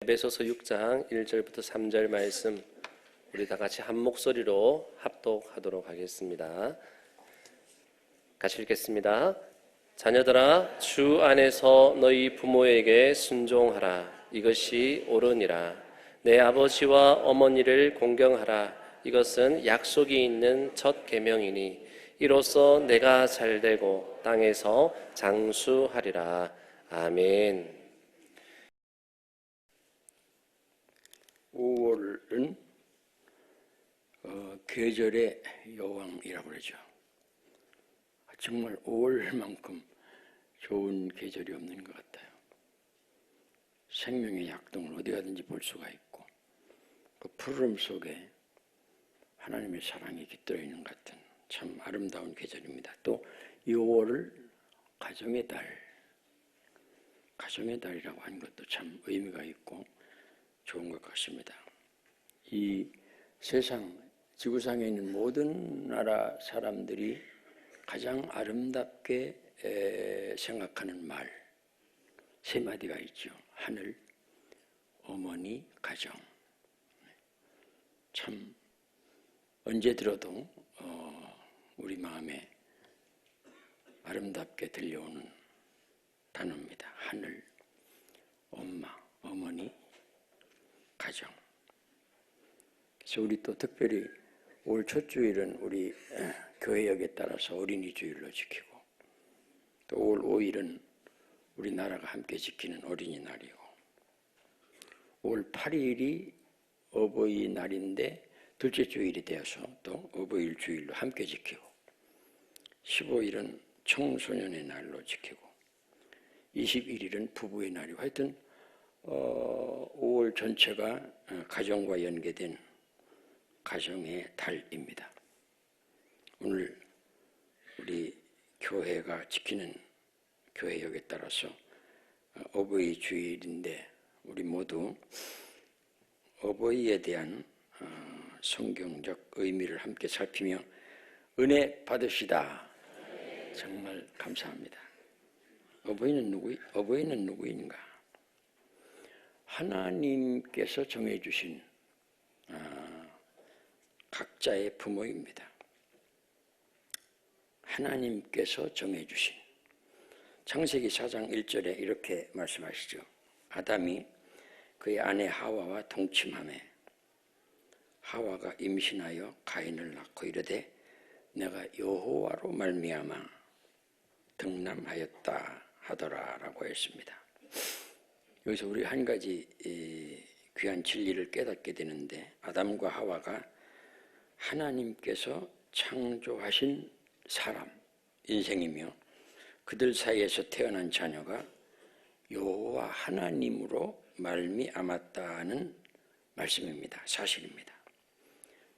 에베소서 6장 1절부터 3절 말씀 우리 다 같이 한 목소리로 합독하도록 하겠습니다. 같이 읽겠습니다. 자녀들아, 주 안에서 너희 부모에게 순종하라. 이것이 옳으니라. 내 아버지와 어머니를 공경하라. 이것은 약속이 있는 첫 계명이니 이로써 내가 잘되고 땅에서 장수하리라. 아멘. 5월은 계절의 여왕이라고 그러죠. 정말 5월만큼 좋은 계절이 없는 것 같아요. 생명의 약동을 어디 가든지 볼 수가 있고 그 푸르름 속에 하나님의 사랑이 깃들어 있는 것 같은 참 아름다운 계절입니다. 또 이 5월을 가정의 달이라고 하는 것도 참 의미가 있고 좋은 것 같습니다. 이 세상 지구상에 있는 모든 나라 사람들이 가장 아름답게 생각하는 말 세 마디가 있죠. 하늘, 어머니, 가정. 참 언제 들어도 우리 마음에 아름답게 들려오는 단어입니다. 하늘, 엄마, 어머니, 가정. 그래서 우리 또 특별히 올 첫 주일은 우리 교회역에 따라서 어린이 주일로 지키고 또 올 5일은 우리나라가 함께 지키는 어린이날이고 올 8일이 어버이날인데 둘째 주일이 되어서 또 어버이 주일로 함께 지키고 15일은 청소년의 날로 지키고 21일은 부부의 날이고 하여튼 5월 전체가 가정과 연계된 가정의 달입니다. 오늘 우리 교회가 지키는 교회역에 따라서 어버이 주일인데 우리 모두 어버이에 대한 성경적 의미를 함께 살피며 은혜 받으시다. 정말 감사합니다. 어버이는 누구인가? 하나님께서 정해주신 각자의 부모입니다. 하나님께서 정해주신 창세기 4장 1절에 이렇게 말씀하시죠. 아담이 그의 아내 하와와 동침하매 하와가 임신하여 가인을 낳고 이르되 내가 여호와로 말미암아 등남하였다 하더라라고 했습니다. 여기서 우리 한 가지 귀한 진리를 깨닫게 되는데 아담과 하와가 하나님께서 창조하신 사람, 인생이며 그들 사이에서 태어난 자녀가 여호와 하나님으로 말미암았다는 말씀입니다. 사실입니다.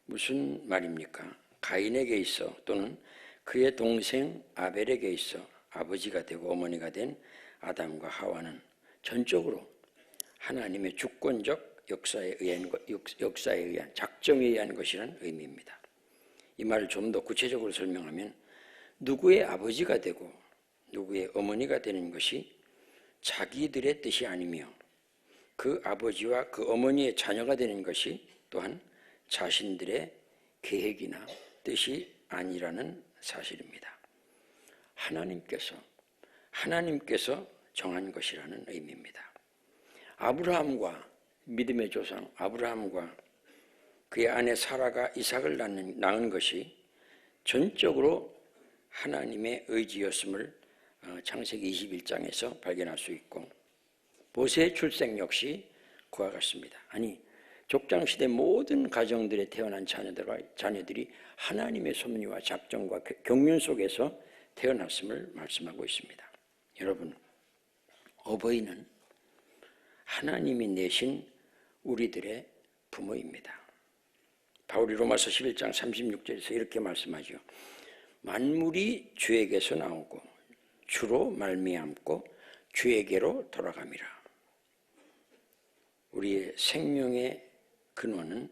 무슨 말입니까? 가인에게 있어 또는 그의 동생 아벨에게 있어 아버지가 되고 어머니가 된 아담과 하와는 전적으로 하나님의 주권적 역사에 의한 작정에 의한 것이라는 의미입니다. 이 말을 좀 더 구체적으로 설명하면 누구의 아버지가 되고 누구의 어머니가 되는 것이 자기들의 뜻이 아니며 그 아버지와 그 어머니의 자녀가 되는 것이 또한 자신들의 계획이나 뜻이 아니라는 사실입니다. 하나님께서 정한 것이라는 의미입니다. 아브라함과 믿음의 조상 아브라함과 그의 아내 사라가 이삭을 낳은 것이 전적으로 하나님의 의지였음을 창세기 21장에서 발견할 수 있고 모세의 출생 역시 그와 같습니다. 아니 족장시대 모든 가정들에 태어난 자녀들이 하나님의 섭리와 작정과 경륜 속에서 태어났음을 말씀하고 있습니다. 여러분, 어버이는 하나님이 내신 우리들의 부모입니다. 바울이 로마서 11장 36절에서 이렇게 말씀하죠. 만물이 주에게서 나오고 주로 말미암고 주에게로 돌아갑니다. 우리의 생명의 근원은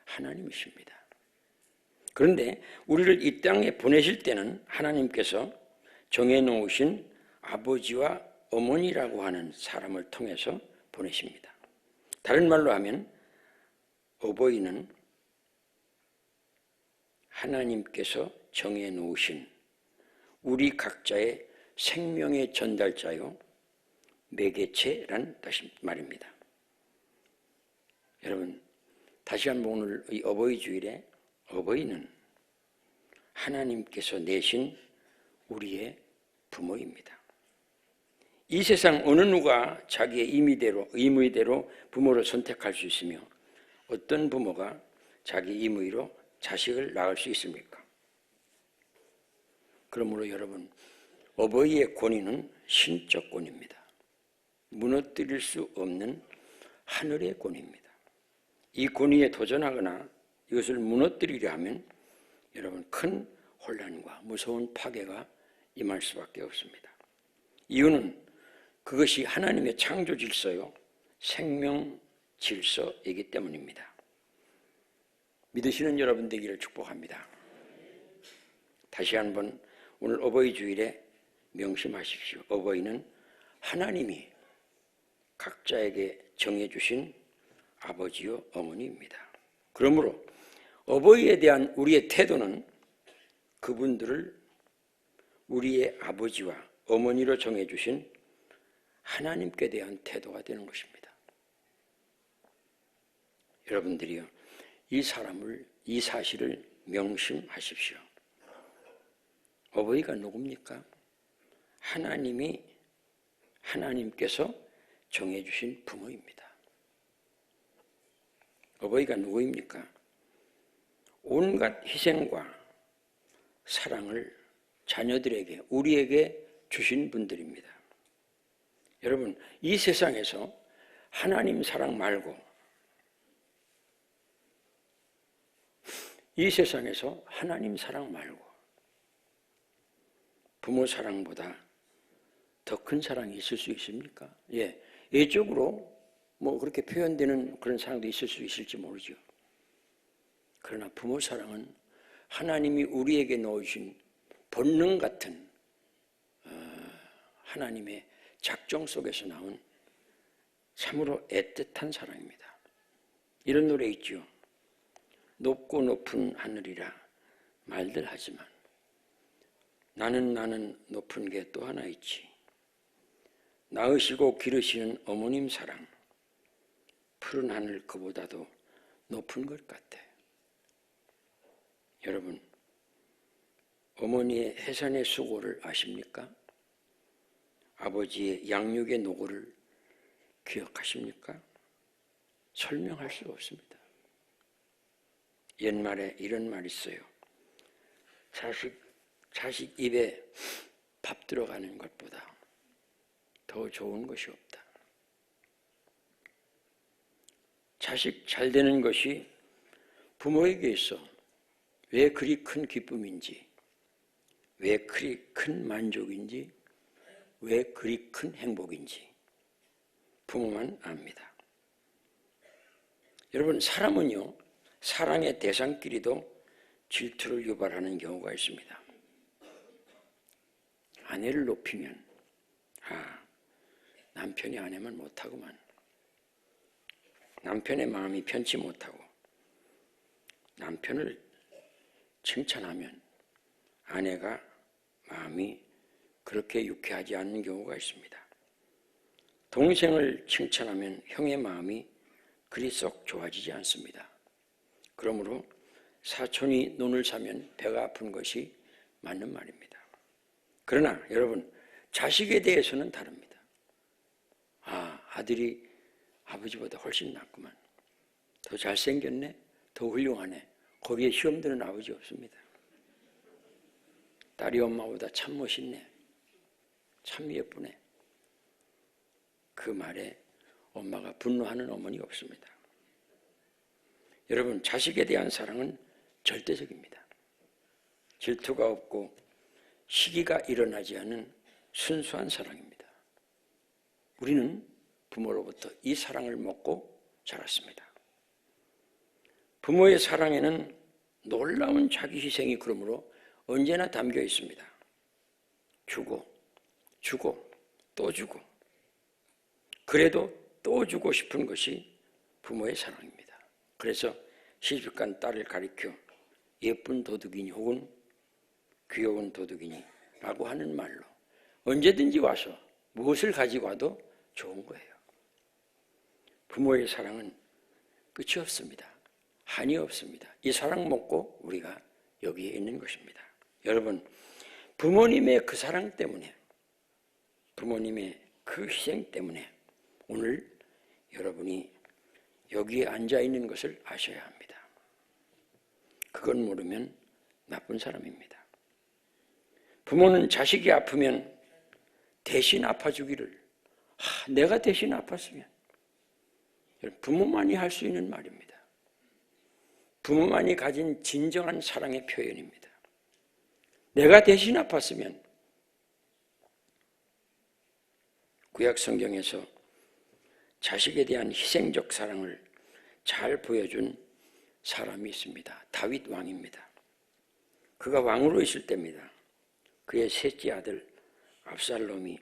하나님이십니다. 그런데 우리를 이 땅에 보내실 때는 하나님께서 정해놓으신 아버지와 어머니라고 하는 사람을 통해서 보내십니다. 다른 말로 하면 어버이는 하나님께서 정해놓으신 우리 각자의 생명의 전달자요 매개체란 말입니다. 여러분, 다시 한번 오늘 이 어버이 주일에 어버이는 하나님께서 내신 우리의 부모입니다. 이 세상 어느 누가 자기의 임의대로 부모를 선택할 수 있으며 어떤 부모가 자기 임의로 자식을 낳을 수 있습니까? 그러므로 여러분, 어버이의 권위는 신적 권위입니다. 무너뜨릴 수 없는 하늘의 권위입니다. 이 권위에 도전하거나 이것을 무너뜨리려 하면 여러분 큰 혼란과 무서운 파괴가 임할 수밖에 없습니다. 이유는 그것이 하나님의 창조 질서요 생명 질서이기 때문입니다. 믿으시는 여러분 되기를 축복합니다. 다시 한번 오늘 어버이 주일에 명심하십시오. 어버이는 하나님이 각자에게 정해주신 아버지요 어머니입니다. 그러므로 어버이에 대한 우리의 태도는 그분들을 우리의 아버지와 어머니로 정해주신 하나님께 대한 태도가 되는 것입니다. 여러분들이요, 이 사실을 명심하십시오. 어버이가 누굽니까? 하나님께서 정해주신 부모입니다. 어버이가 누구입니까? 온갖 희생과 사랑을 자녀들에게, 우리에게 주신 분들입니다. 여러분, 이 세상에서 하나님 사랑 말고 부모 사랑보다 더 큰 사랑이 있을 수 있습니까? 예적으로 그렇게 표현되는 그런 사랑도 있을 수 있을지 모르죠. 그러나 부모 사랑은 하나님이 우리에게 넣으신 본능 같은 하나님의 작정 속에서 나온 참으로 애틋한 사랑입니다. 이런 노래 있죠. 높고 높은 하늘이라 말들 하지만 나는 높은 게 또 하나 있지. 낳으시고 기르시는 어머님 사랑, 푸른 하늘 그보다도 높은 것 같아. 여러분, 어머니의 해산의 수고를 아십니까? 아버지의 양육의 노고를 기억하십니까? 설명할 수 없습니다. 옛말에 이런 말이 있어요. 자식 입에 밥 들어가는 것보다 더 좋은 것이 없다. 자식 잘 되는 것이 부모에게 있어 왜 그리 큰 기쁨인지, 왜 그리 큰 만족인지, 왜 그리 큰 행복인지 부모만 압니다. 여러분, 사람은요, 사랑의 대상끼리도 질투를 유발하는 경우가 있습니다. 아내를 높이면 남편이 아내만 못하구만. 남편의 마음이 편치 못하고 남편을 칭찬하면 아내가 마음이 그렇게 유쾌하지 않는 경우가 있습니다. 동생을 칭찬하면 형의 마음이 그리 썩 좋아지지 않습니다. 그러므로 사촌이 눈을 사면 배가 아픈 것이 맞는 말입니다. 그러나 여러분, 자식에 대해서는 다릅니다. 아들이 아버지보다 훨씬 낫구만. 더 잘생겼네, 더 훌륭하네. 거기에 시험 드는 아버지 없습니다. 딸이 엄마보다 참 멋있네, 참 예쁘네. 그 말에 엄마가 분노하는 어머니 없습니다. 여러분, 자식에 대한 사랑은 절대적입니다. 질투가 없고 시기가 일어나지 않은 순수한 사랑입니다. 우리는 부모로부터 이 사랑을 먹고 자랐습니다. 부모의 사랑에는 놀라운 자기 희생이 그러므로 언제나 담겨 있습니다. 주고 또 주고, 그래도 또 주고 싶은 것이 부모의 사랑입니다. 그래서 시집간 딸을 가리켜 예쁜 도둑이니 혹은 귀여운 도둑이니 라고 하는 말로 언제든지 와서 무엇을 가지고 와도 좋은 거예요. 부모의 사랑은 끝이 없습니다. 한이 없습니다. 이 사랑 먹고 우리가 여기에 있는 것입니다. 여러분, 부모님의 그 사랑 때문에, 부모님의 그 희생 때문에 오늘 여러분이 여기에 앉아 있는 것을 아셔야 합니다. 그건 모르면 나쁜 사람입니다. 부모는 자식이 아프면 대신 아파주기를, 내가 대신 아팠으면, 부모만이 할 수 있는 말입니다. 부모만이 가진 진정한 사랑의 표현입니다. 내가 대신 아팠으면, 구약 성경에서 자식에 대한 희생적 사랑을 잘 보여준 사람이 있습니다. 다윗 왕입니다. 그가 왕으로 있을 때입니다. 그의 셋째 아들 압살롬이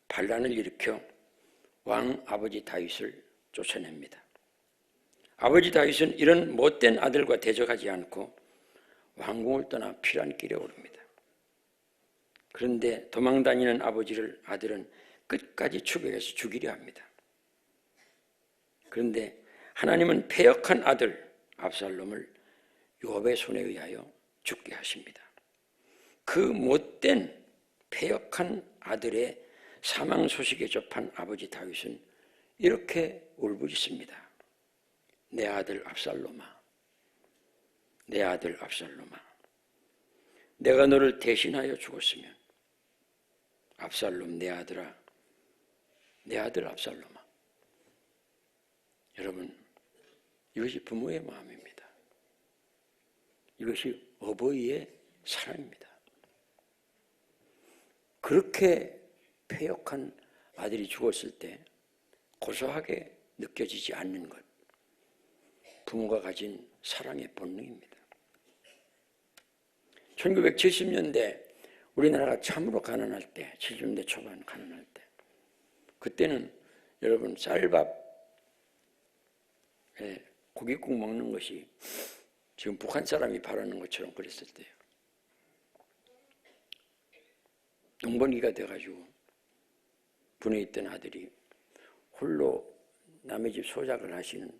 반란을 일으켜 왕 아버지 다윗을 쫓아냅니다. 아버지 다윗은 이런 못된 아들과 대적하지 않고 왕궁을 떠나 피란길에 오릅니다. 그런데 도망다니는 아들은 끝까지 추격해서 죽이려 합니다. 그런데 하나님은 패역한 아들 압살롬을 요압의 손에 의하여 죽게 하십니다. 그 못된 패역한 아들의 사망 소식에 접한 아버지 다윗은 이렇게 울부짖습니다. 내 아들 압살롬아, 내 아들 압살롬아, 내가 너를 대신하여 죽었으면, 압살롬 내 아들아, 내 아들 압살롬아. 여러분, 이것이 부모의 마음입니다. 이것이 어버이의 사랑입니다. 그렇게 패역한 아들이 죽었을 때 고소하게 느껴지지 않는 것, 부모가 가진 사랑의 본능입니다. 1970년대 우리나라가 참으로 가난할 때, 70년대 초반 가난할 때, 그때는 여러분 쌀밥에 고깃국 먹는 것이 지금 북한 사람이 바라는 것처럼 그랬을 때요. 농번기가 돼가지고 분에 있던 아들이 홀로 남의 집 소작을 하시는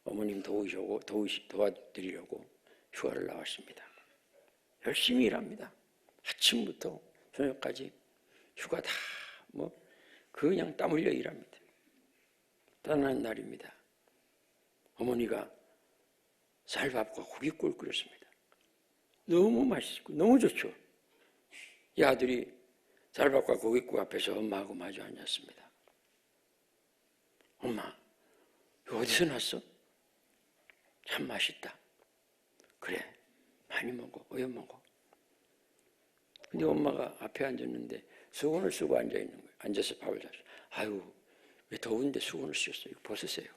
어머님 도와드리려고 휴가를 나왔습니다. 열심히 일합니다. 아침부터 저녁까지 휴가 다 그냥 땀 흘려 일합니다. 떠나는 날입니다. 어머니가 쌀밥과 고깃국을 끓였습니다. 너무 맛있고 너무 좋죠. 이 아들이 쌀밥과 고깃국 앞에서 엄마하고 마주 앉았습니다. 엄마, 이거 어디서 났어? 참 맛있다. 그래, 많이 먹어, 어여 먹어. 근데 엄마가 앞에 앉았는데 수건을 쓰고 앉아있는 거예요. 앉아서 밥을 잤어요. 아유, 왜 더운데 수건을 쓰셨어요? 이거 벗으세요.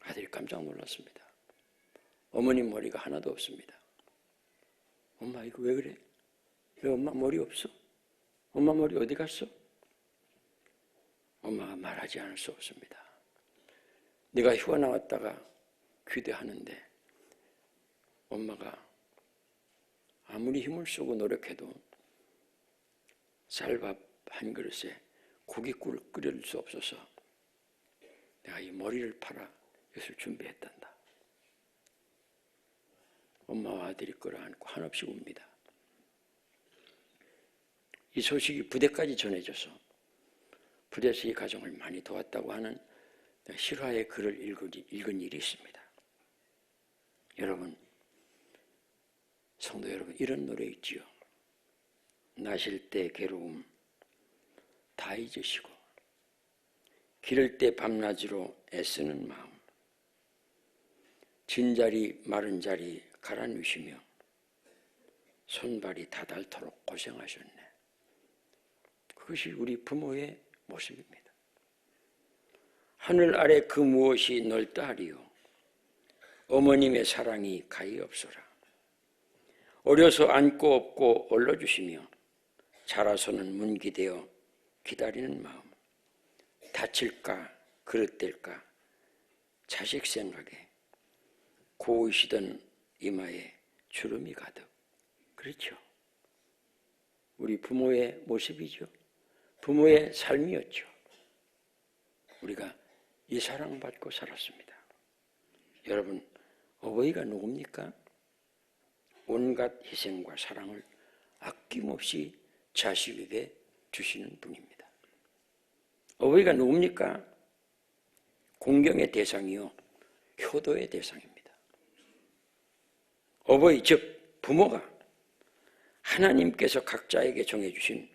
아들이 깜짝 놀랐습니다. 어머님 머리가 하나도 없습니다. 엄마, 이거 왜 그래? 왜 엄마 머리 없어? 엄마 머리 어디 갔어? 엄마가 말하지 않을 수 없습니다. 네가 휴가 나왔다가 귀대하는데 엄마가 아무리 힘을 쓰고 노력해도 쌀밥 한 그릇에 고깃국을 끓일 수 없어서 내가 이 머리를 팔아 이것을 준비했단다. 엄마와 아들이 끌어안고 한없이 웁니다. 이 소식이 부대까지 전해져서 부대에서 이 가정을 많이 도왔다고 하는 실화의 글을 읽은 일이 있습니다. 여러분, 성도 여러분, 이런 노래 있지요. 나실 때 괴로움 다 잊으시고 기를 때 밤낮으로 애쓰는 마음, 진자리 마른 자리 갈아 누시며 손발이 다닳도록 고생하셨네. 그것이 우리 부모의 모습입니다. 하늘 아래 그 무엇이 넓다 하리요. 어머님의 사랑이 가히 없소라. 어려서 안고 업고 올려주시며 자라서는 문기되어 기다리는 마음, 다칠까 그릇될까 자식 생각에 고우시던 이마에 주름이 가득. 그렇죠. 우리 부모의 모습이죠. 부모의 삶이었죠. 우리가 이 사랑받고 살았습니다. 여러분, 어버이가 누굽니까? 온갖 희생과 사랑을 아낌없이 자식에게 주시는 분입니다. 어버이가 누굽니까? 공경의 대상이요, 효도의 대상입니다. 어버이, 즉 부모가 하나님께서 각자에게 정해주신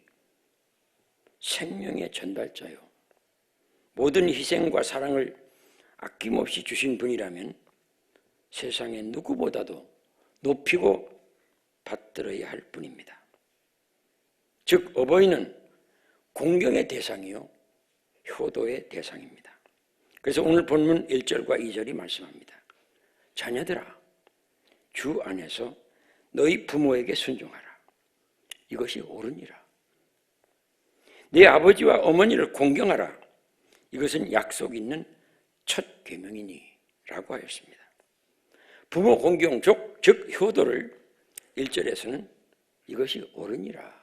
생명의 전달자요, 모든 희생과 사랑을 아낌없이 주신 분이라면 세상의 누구보다도 높이고 받들어야 할 뿐입니다. 즉 어버이는 공경의 대상이요 효도의 대상입니다. 그래서 오늘 본문 1절과 2절이 말씀합니다. 자녀들아, 주 안에서 너희 부모에게 순종하라. 이것이 옳으니라. 네 아버지와 어머니를 공경하라. 이것은 약속 있는 첫 계명이니 라고 하였습니다. 부모 공경, 즉 효도를 1절에서는 이것이 옳으니라.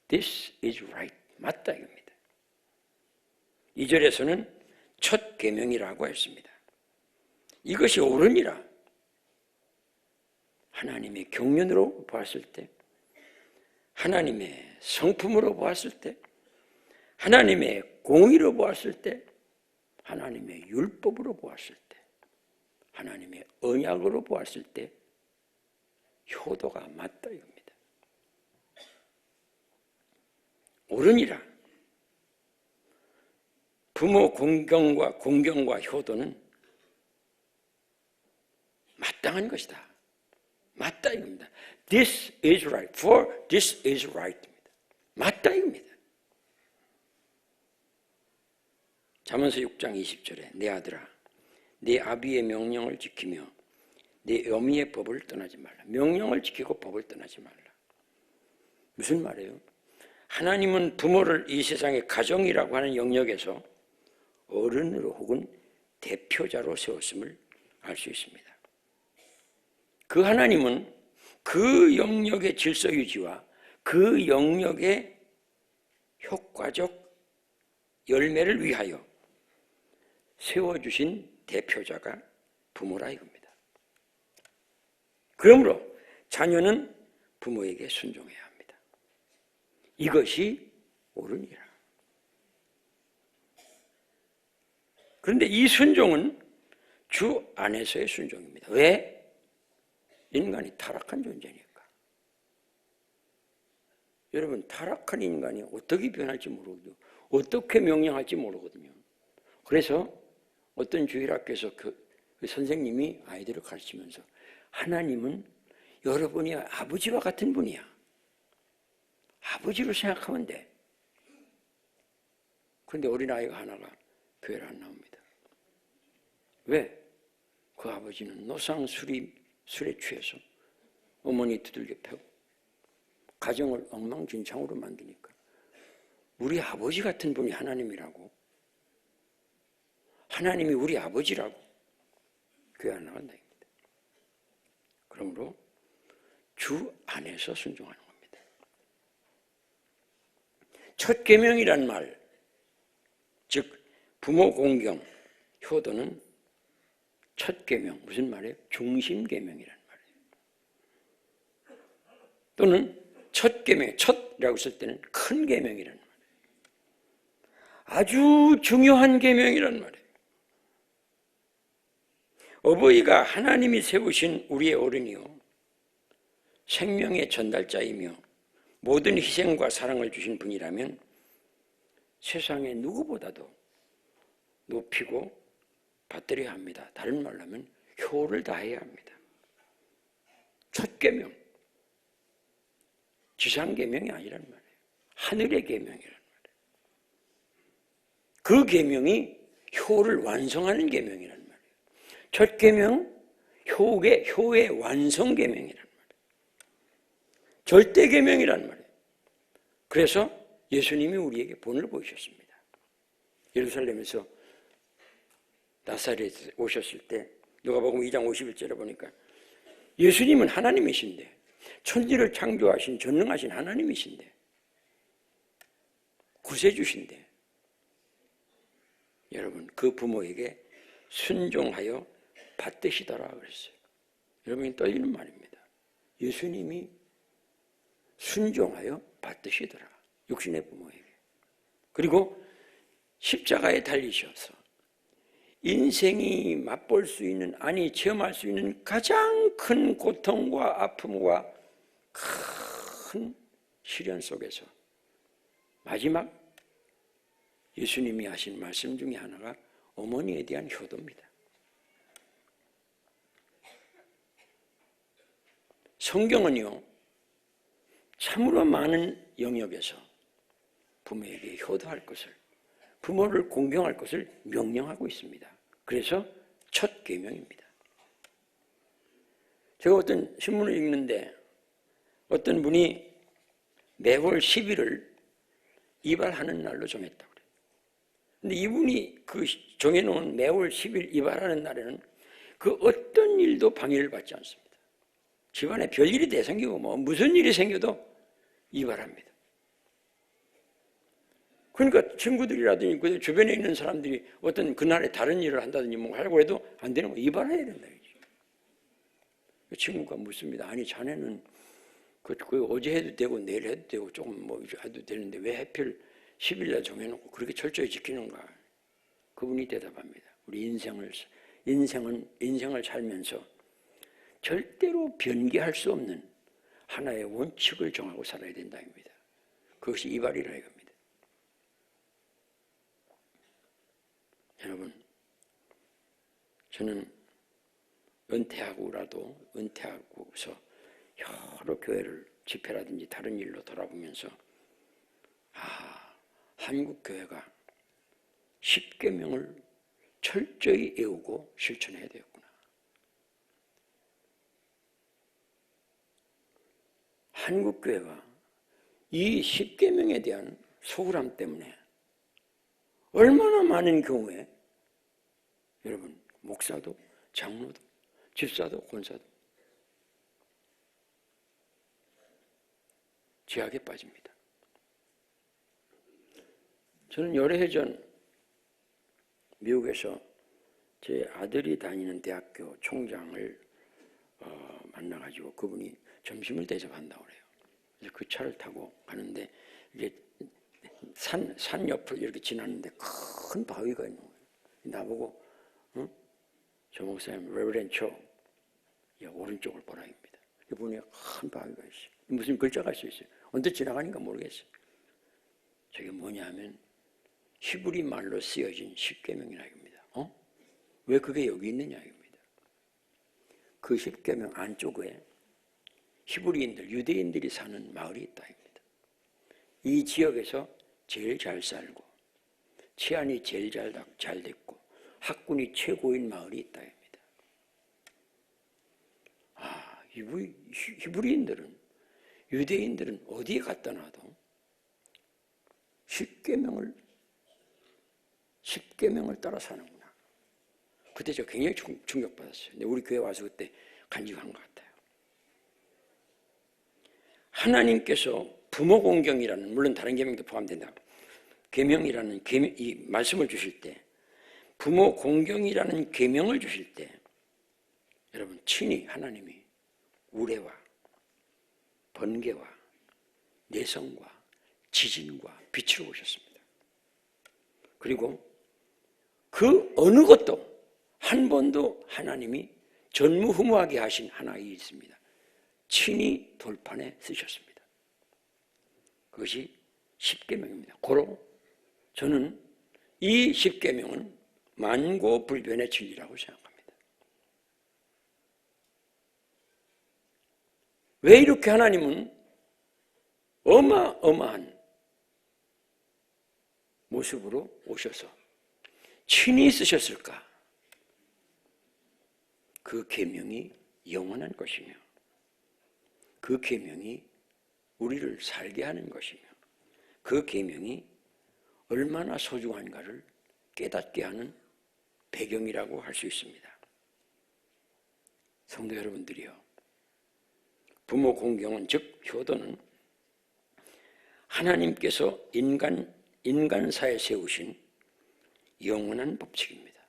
This is right. 맞다 이겁니다. 2절에서는 첫 계명이라고 했습니다. 이것이 옳으니라. 하나님의 경륜으로 보았을 때, 하나님의 성품으로 보았을 때, 하나님의 공의로 보았을 때, 하나님의 율법으로 보았을 때, 하나님의 언약으로 보았을 때 효도가 맞다 이겁니다. 옳으니라. 부모 공경과 효도는 마땅한 것이다. 맞다 이겁니다. This is right. For this is right. 맞다 이겁니다. 잠언서 6장 20절에 내 아들아, 내 아비의 명령을 지키며 내 어미의 법을 떠나지 말라. 명령을 지키고 법을 떠나지 말라. 무슨 말이에요? 하나님은 부모를 이 세상의 가정이라고 하는 영역에서 어른으로 혹은 대표자로 세웠음을 알 수 있습니다. 그 하나님은 그 영역의 질서 유지와 그 영역의 효과적 열매를 위하여 세워주신 대표자가 부모라 이겁니다. 그러므로 자녀는 부모에게 순종해야 합니다. 이것이 옳으니라. 그런데 이 순종은 주 안에서의 순종입니다. 왜? 인간이 타락한 존재니까. 여러분, 타락한 인간이 어떻게 변할지 모르거든요. 어떻게 명령할지 모르거든요. 그래서 어떤 주일학교에서 그 선생님이 아이들을 가르치면서 하나님은 여러분이 아버지와 같은 분이야. 아버지로 생각하면 돼. 그런데 어린아이가 하나가 교회를 안 나옵니다. 왜? 그 아버지는 노상술에 취해서 어머니 두들겨 패고 가정을 엉망진창으로 만드니까 우리 아버지 같은 분이 하나님이라고, 하나님이 우리 아버지라고 교회 안 나간다. 그러므로 주 안에서 순종하는 겁니다. 첫 계명이란 말, 즉 부모 공경, 효도는 첫 계명, 무슨 말이에요? 중심 계명이란 말이에요. 또는 첫 계명, 첫이라고 쓸 때는 큰 계명이란 말이에요. 아주 중요한 계명이란 말이에요. 어버이가 하나님이 세우신 우리의 어른이요, 생명의 전달자이며 모든 희생과 사랑을 주신 분이라면 세상의 누구보다도 높이고 받들어야 합니다. 다른 말로 하면 효를 다해야 합니다. 첫 계명, 지상 계명이 아니란 말이에요. 하늘의 계명이란 말이에요. 그 계명이 효를 완성하는 계명이란 말이에요. 첫 계명, 효의 완성 계명이란 말이에요. 절대 계명이란 말이에요. 그래서 예수님이 우리에게 본을 보이셨습니다. 예루살렘에서 나사렛에 오셨을 때 누가복음 2장 51절에 보니까 예수님은 하나님이신데, 천지를 창조하신 전능하신 하나님이신데, 구세주신데, 여러분 그 부모에게 순종하여 받드시더라 그랬어요. 여러분이 떨리는 말입니다. 예수님이 순종하여 받드시더라, 육신의 부모에게. 그리고 십자가에 달리셔서 인생이 맛볼 수 있는, 아니 체험할 수 있는 가장 큰 고통과 아픔과 큰 시련 속에서 마지막 예수님이 하신 말씀 중에 하나가 어머니에 대한 효도입니다. 성경은요, 참으로 많은 영역에서 부모에게 효도할 것을, 부모를 공경할 것을 명령하고 있습니다. 그래서 첫 계명입니다. 제가 어떤 신문을 읽는데 어떤 분이 매월 10일을 이발하는 날로 정했다고 그래요. 근데 이분이 그 정해놓은 매월 10일 이발하는 날에는 그 어떤 일도 방해를 받지 않습니다. 집안에 별일이 대생기고 뭐 무슨 일이 생겨도 이발합니다. 그러니까 친구들이라든지 그 주변에 있는 사람들이 어떤 그날에 다른 일을 한다든지 뭐 하려고 해도 안 되는 거 이발해야 된다. 그 친구가 묻습니다. 아니 자네는 그 어제 해도 되고 내일 해도 되고 조금 뭐 해도 되는데 왜 하필 10일날 정해놓고 그렇게 철저히 지키는가? 그분이 대답합니다. 우리 인생을 살면서 절대로 변개할 수 없는 하나의 원칙을 정하고 살아야 된다입니다. 그것이 이발이라 이겁니다. 여러분, 저는 은퇴하고서 여러 교회를 집회라든지 다른 일로 돌아보면서 한국 교회가 10계명을 철저히 외우고 실천해야 되었구나. 한국 교회가 이 10계명에 대한 소홀함 때문에 얼마나 많은 경우에 여러분 목사도 장로도 집사도 권사도 죄악에 빠집니다. 저는 여러 해 전 미국에서 제 아들이 다니는 대학교 총장을 만나가지고 그분이 점심을 대접한다고 그래요. 그래서 그 차를 타고 가는데 이게 산 옆을 이렇게 지나는데 큰 바위가 있는 거예요. 나보고 저 목사님 레버렌드 초 오른쪽을 보라입니다. 보니 큰 바위가 있어요. 무슨 글자가 있어요. 언제 지나가니까 모르겠어요. 저게 뭐냐 하면 히브리 말로 쓰여진 10계명이라 이겁니다. 왜 그게 여기 있느냐 이겁니다. 그 10계명 안쪽에 히브리인들, 유대인들이 사는 마을이 있다 이겁니다. 이 지역에서 제일 잘 살고 치안이 제일 잘 됐고 학군이 최고인 마을이 있다 입니다. 히브리인들은, 유대인들은 어디에 갖다 놔도 10계명을 따라 사는구나. 그때 저 굉장히 충격받았어요. 근데 우리 교회 와서 그때 간직한 것 같아요. 하나님께서 부모 공경이라는, 물론 다른 계명도 포함된다. 계명이라는 이 말씀을 주실 때, 부모 공경이라는 계명을 주실 때, 여러분 친히 하나님이 우레와 번개와 내성과 지진과 빛으로 오셨습니다. 그리고 그 어느 것도 한 번도 하나님이 전무후무하게 하신 하나가 있습니다. 친히 돌판에 쓰셨습니다. 그것이 10계명입니다. 고로 저는 이 10계명은 만고불변의 진리라고 생각합니다. 왜 이렇게 하나님은 어마어마한 모습으로 오셔서 친히 쓰셨을까? 그 계명이 영원한 것이며 그 계명이 우리를 살게 하는 것이며 그 계명이 얼마나 소중한가를 깨닫게 하는 배경이라고 할 수 있습니다. 성도 여러분들이요, 부모 공경은, 즉 효도는 하나님께서 인간사에 세우신 영원한 법칙입니다.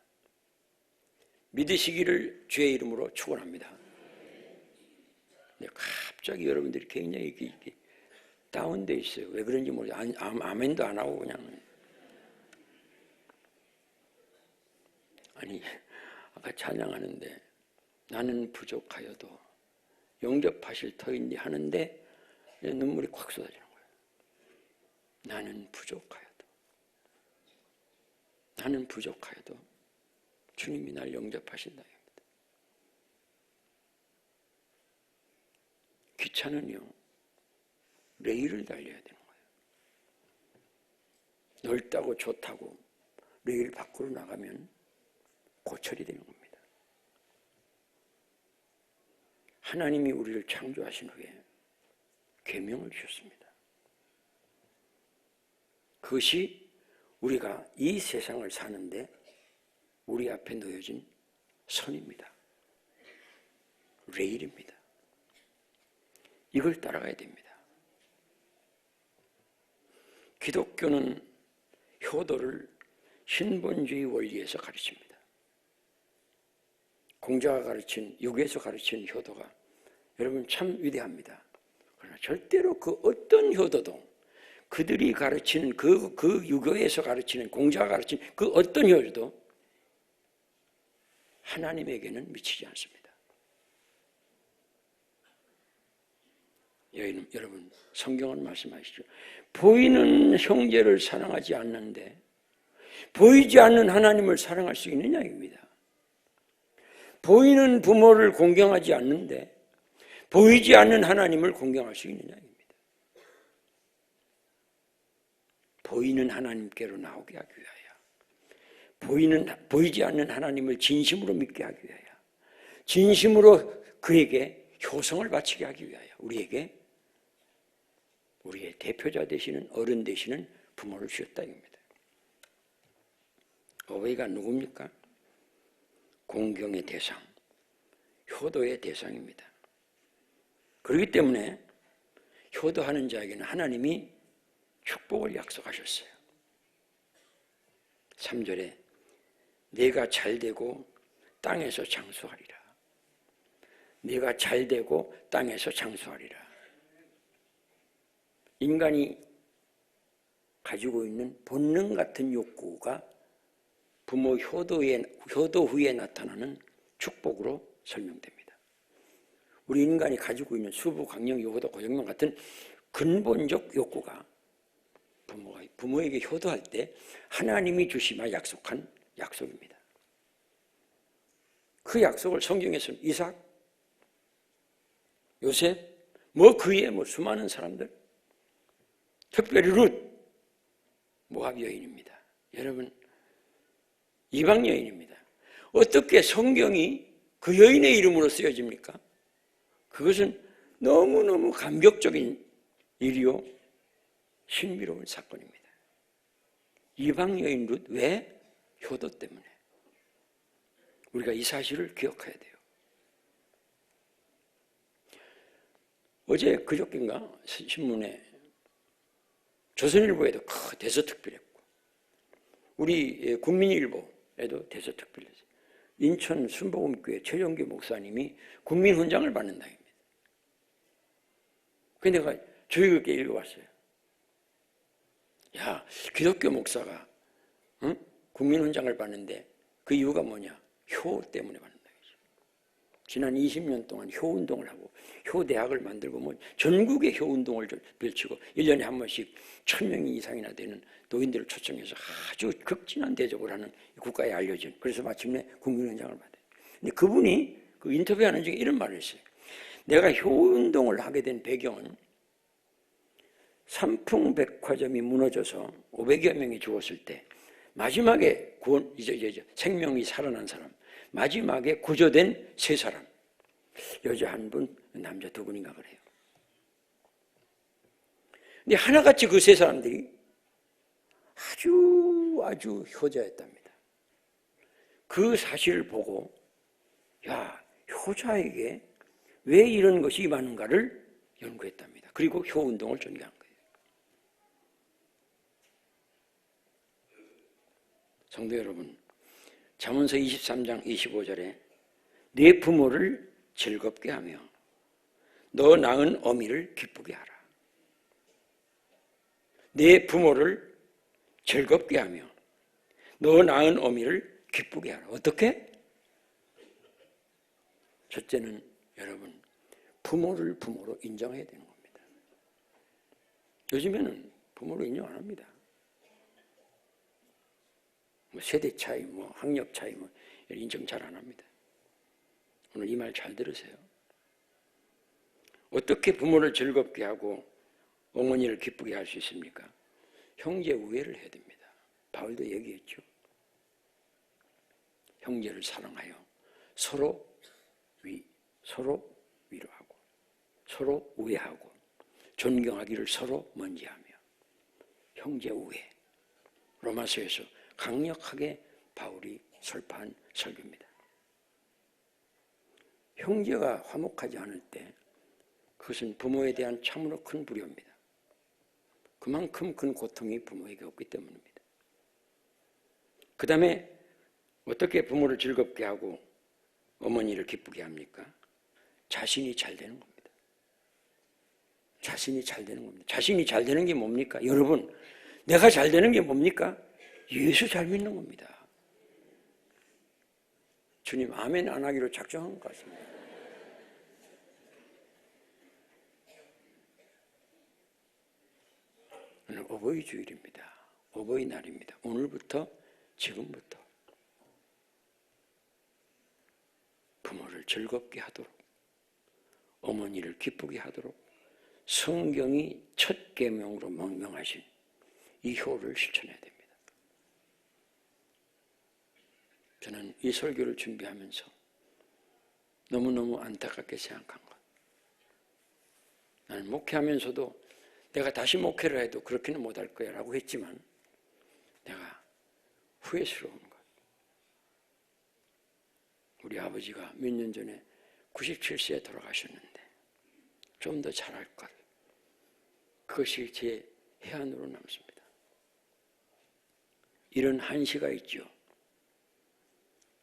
믿으시기를 주의 이름으로 축원합니다. 갑자기 여러분들이 굉장히 이렇게 다운돼 있어요. 왜 그런지 모르겠어요. 아멘도 안 하고 그냥. 아니, 아까 찬양하는데 나는 부족하여도 영접하실 터인지 하는데 눈물이 콱 쏟아지는 거예요. 나는 부족하여도 주님이 날 영접하신다. 기차는요, 레일을 달려야 되는 거예요. 넓다고 좋다고 레일 밖으로 나가면 고철이 되는 겁니다. 하나님이 우리를 창조하신 후에 계명을 주셨습니다. 그것이 우리가 이 세상을 사는데 우리 앞에 놓여진 선입니다. 레일입니다. 이걸 따라가야 됩니다. 기독교는 효도를 신본주의 원리에서 가르칩니다. 공자가 가르친, 유교에서 가르친 효도가 여러분 참 위대합니다. 그러나 절대로 그 어떤 효도도 그들이 가르치는 그 유교에서 가르치는, 공자가 가르친 그 어떤 효도도 하나님에게는 미치지 않습니다. 여러분, 성경은 말씀하시죠. 보이는 형제를 사랑하지 않는데 보이지 않는 하나님을 사랑할 수 있느냐입니다. 보이는 부모를 공경하지 않는데 보이지 않는 하나님을 공경할 수 있느냐입니다. 보이는 하나님께로 나오게 하기 위하여, 보이지 않는 하나님을 진심으로 믿게 하기 위하여, 진심으로 그에게 효성을 바치게 하기 위하여 우리에게 우리의 대표자 되시는, 어른 되시는 부모를 주셨다 입니다. 어버이가 누굽니까? 공경의 대상, 효도의 대상입니다. 그렇기 때문에 효도하는 자에게는 하나님이 축복을 약속하셨어요. 3절에 내가 잘되고 땅에서 장수하리라. 내가 잘되고 땅에서 장수하리라. 인간이 가지고 있는 본능 같은 욕구가 부모 효도 후에 나타나는 축복으로 설명됩니다. 우리 인간이 가지고 있는 수부, 강령, 효도, 고정령 같은 근본적 욕구가 부모에게 효도할 때 하나님이 주시마 약속한 약속입니다. 그 약속을 성경에서는 이삭, 요셉, 그 외에 수많은 사람들, 특별히 룻, 모압 여인입니다. 여러분, 이방 여인입니다. 어떻게 성경이 그 여인의 이름으로 쓰여집니까? 그것은 너무너무 감격적인 일이요, 신비로운 사건입니다. 이방 여인 룻, 왜? 효도 때문에. 우리가 이 사실을 기억해야 돼요. 어제 그저께인가 신문에, 조선일보에도 대서특필했고, 우리 국민일보에도 대서특필했어요. 인천 순복음교회 최정규 목사님이 국민훈장을 받는다입니다. 그런데 내가 주의깊게 읽어봤어요. 야, 기독교 목사가 국민훈장을 받는데 그 이유가 뭐냐? 효 때문에 받는다. 지난 20년 동안 효운동을 하고 효대학을 만들고 전국에 효운동을 펼치고 1년에 한 번씩 1000명 이상이나 되는 노인들을 초청해서 아주 극진한 대접을 하는 국가에 알려진, 그래서 마침내 국민훈장을 받아요. 근데 그분이 그 인터뷰하는 중에 이런 말을 했어요. 내가 효운동을 하게 된 배경은 삼풍백화점이 무너져서 500여 명이 죽었을 때 마지막에 이제 생명이 살아난 사람, 마지막에 구조된 3사람, 여자 1분, 남자 2분인가 그래요. 근데 하나같이 그 3사람들이 아주 효자였답니다. 그 사실을 보고 야, 효자에게 왜 이런 것이 임하는가를 연구했답니다. 그리고 효운동을 전개한 거예요. 성도 여러분, 잠언서 23장 25절에 네 부모를 즐겁게 하며 너 낳은 어미를 기쁘게 하라. 네 부모를 즐겁게 하며 너 낳은 어미를 기쁘게 하라. 어떻게? 첫째는 여러분, 부모를 부모로 인정해야 되는 겁니다. 요즘에는 부모를 인정 안 합니다. 세대 차이, 학력 차이, 인정 잘 안 합니다. 오늘 이 말 잘 들으세요. 어떻게 부모를 즐겁게 하고 어머니를 기쁘게 할 수 있습니까? 형제 우애를 해야 됩니다. 바울도 얘기했죠. 형제를 사랑하여 서로 위로하고 서로 우애하고 존경하기를 서로 먼지하며 형제 우애. 로마서에서 강력하게 바울이 설파한 설교입니다. 형제가 화목하지 않을 때 그것은 부모에 대한 참으로 큰 불효입니다. 그만큼 큰 고통이 부모에게 없기 때문입니다. 그 다음에 어떻게 부모를 즐겁게 하고 어머니를 기쁘게 합니까? 자신이 잘 되는 겁니다. 자신이 잘 되는 겁니다. 자신이 잘 되는 게 뭡니까? 여러분, 내가 잘 되는 게 뭡니까? 예수 잘 믿는 겁니다. 주님 아멘 안 하기로 작정한 것 같습니다. 오늘 어버이 주일입니다. 어버이날입니다. 오늘부터 지금부터 부모를 즐겁게 하도록 어머니를 기쁘게 하도록 성경이 첫 계명으로 명령하신 이 효를 실천해야 됩니다. 저는 이 설교를 준비하면서 너무너무 안타깝게 생각한 것. 나는 목회하면서도 내가 다시 목회를 해도 그렇게는 못할 거야 라고 했지만 내가 후회스러운 것. 우리 아버지가 몇 년 전에 97세에 돌아가셨는데 좀 더 잘할 것. 그것이 제 해안으로 남습니다. 이런 한시가 있죠.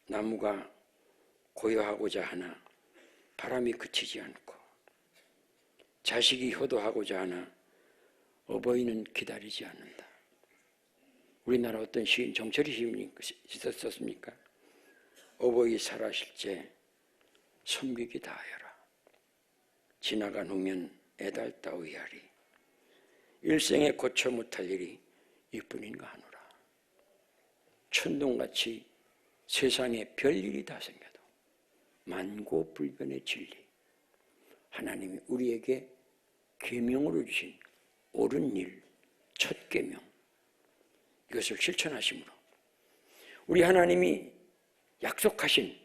나무가 고요하고자 하나 바람이 그치지 않고 자식이 효도하고자 하나 어버이는 기다리지 않는다. 우리나라 어떤 시인 정철이 시인이 있었습니까? 어버이 살아실제 섬기기 다하여라. 지나간 후면 애달다 의하리. 일생에 고쳐 못할 일이 이뿐인가 하노라. 천둥같이 세상에 별일이 다 생겨도 만고불변의 진리, 하나님이 우리에게 계명으로 주신 옳은 일, 첫 계명, 이것을 실천하심으로 우리 하나님이 약속하신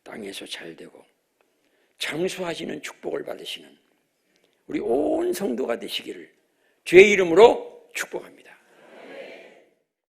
땅에서 잘되고 장수하시는 축복을 받으시는 우리 온 성도가 되시기를 주의 이름으로 축복합니다.